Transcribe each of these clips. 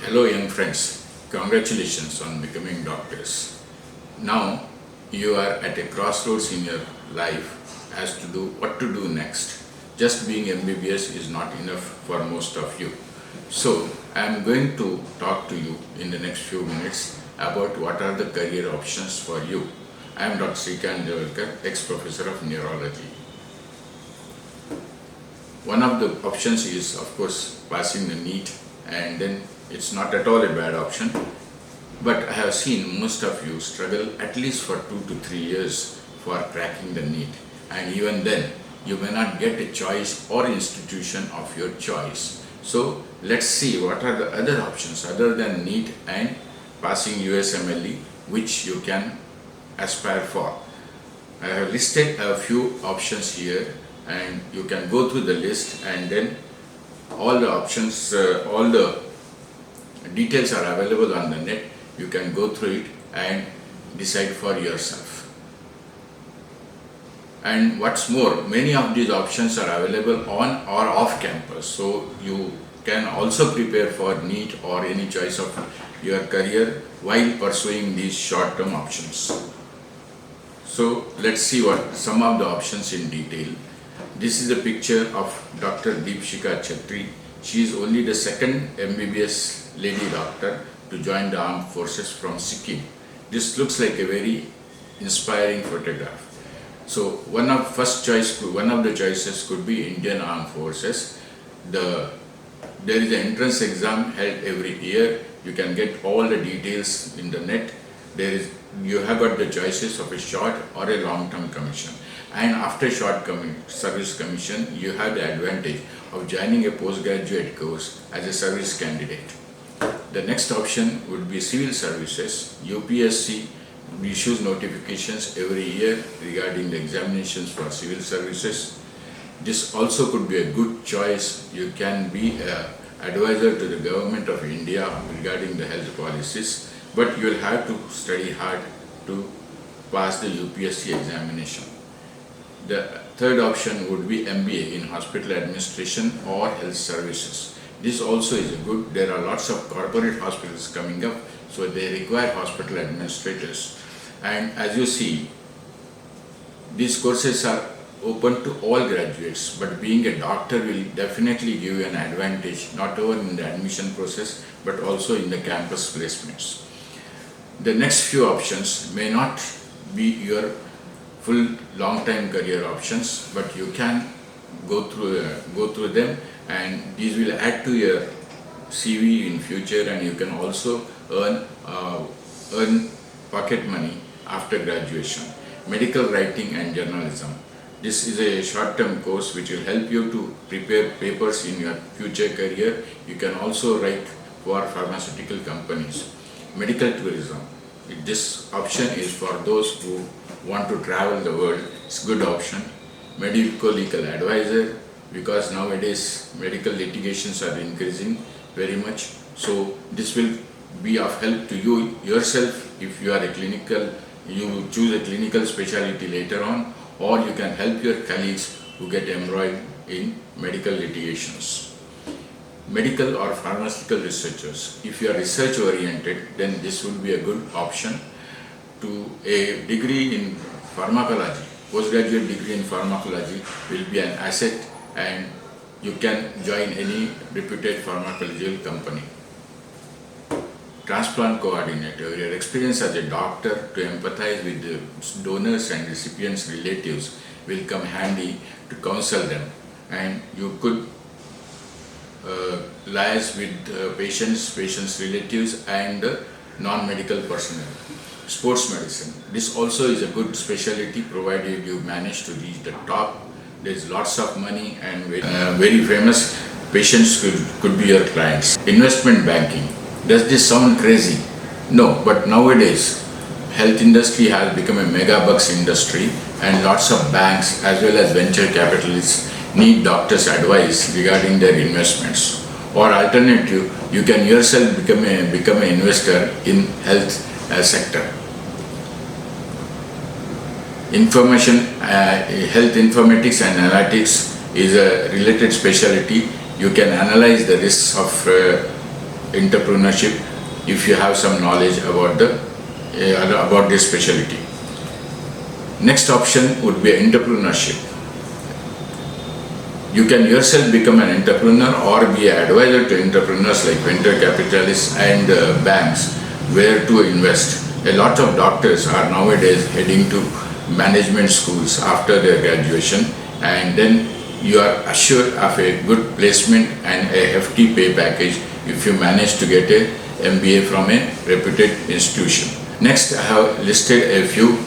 Hello young friends, congratulations on becoming doctors. Now you are at a crossroads in your life as to do what to do next. Just being MBBS is not enough for most of you. So I am going to talk to you in the next few minutes about what are the career options for you. I am Dr. Srikanth Javalkar, ex-professor of neurology. One of the options is of course passing the NEET, and then it's not at all a bad option, but I have seen most of you struggle at least for 2 to 3 years for cracking the NEET, and even then you may not get a choice or institution of your choice. So let's see what are the other options other than NEET and passing USMLE which you can aspire for. I have listed a few options here and you can go through the list, and then all the options, all the details are available on the net. You can go through it and decide for yourself. And what's more, many of these options are available on or off campus, so you can also prepare for NEET or any choice of your career while pursuing these short-term options. So let's see what some of the options in detail. This is a picture of Dr. Deepshika Chatri. She is only the second MBBS lady doctor to join the armed forces from Sikkim. This looks like a very inspiring photograph. So one of the choices could be Indian Armed Forces. There is an entrance exam held every year. You can get all the details in the net. You have got the choices of a short or a long-term commission. And after short service commission, you have the advantage of joining a postgraduate course as a service candidate. The next option would be civil services. UPSC issues notifications every year regarding the examinations for civil services. This also could be a good choice. You can be an advisor to the government of India regarding the health policies, but you will have to study hard to pass the UPSC examination. The third option would be MBA in hospital administration or health services. This also is good. There are lots of corporate hospitals coming up, so they require hospital administrators. And as you see, these courses are open to all graduates, but being a doctor will definitely give you an advantage, not only in the admission process, but also in the campus placements. The next few options may not be your full long-time career options, but you can go through them, and these will add to your CV in future, and you can also earn pocket money after graduation. Medical writing and journalism. This is a short-term course which will help you to prepare papers in your future career. You can also write for pharmaceutical companies. Medical tourism. This option is for those who want to travel the world. It's a good option. Medical legal advisor, because nowadays medical litigations are increasing very much. So this will be of help to you yourself if you are you choose a clinical specialty later on, or you can help your colleagues who get embroiled in medical litigations. Medical or pharmaceutical researchers. If you are research oriented, then this would be a good option. To a degree in pharmacology, postgraduate degree in pharmacology will be an asset, and you can join any reputed pharmacological company. Transplant coordinator. Your experience as a doctor to empathize with the donors and recipients' relatives will come handy to counsel them, and you could liaise with patients' relatives and non-medical personnel. Sports medicine. This also is a good specialty provided you manage to reach the top. There is lots of money, and very famous patients could be your clients. Investment banking. Does this sound crazy? No, but nowadays health industry has become a mega bucks industry, and lots of banks as well as venture capitalists need doctors' advice regarding their investments. Or alternative, you can yourself become an investor in health sector. Health informatics and analytics is a related specialty. You can analyze the risks of entrepreneurship if you have some knowledge about this specialty. Next option would be entrepreneurship. You can yourself become an entrepreneur or be an advisor to entrepreneurs like venture capitalists and banks where to invest. A lot of doctors are nowadays heading to management schools after their graduation, and then you are assured of a good placement and a hefty pay package if you manage to get a MBA from a reputed institution. Next, I have listed a few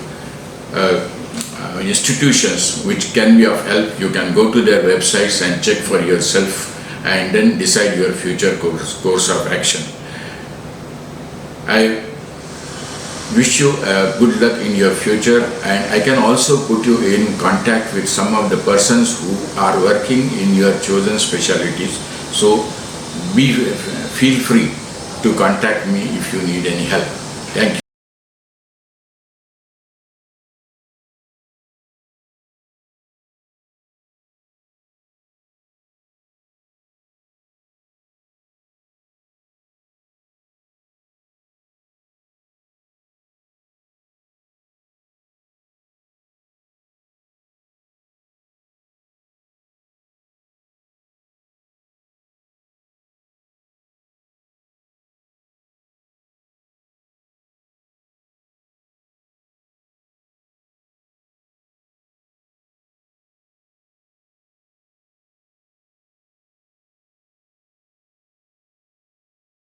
institutions which can be of help. You can go to their websites and check for yourself and then decide your future course of action. I wish you good luck in your future, and I can also put you in contact with some of the persons who are working in your chosen specialties. So feel free to contact me if you need any help. Thank you.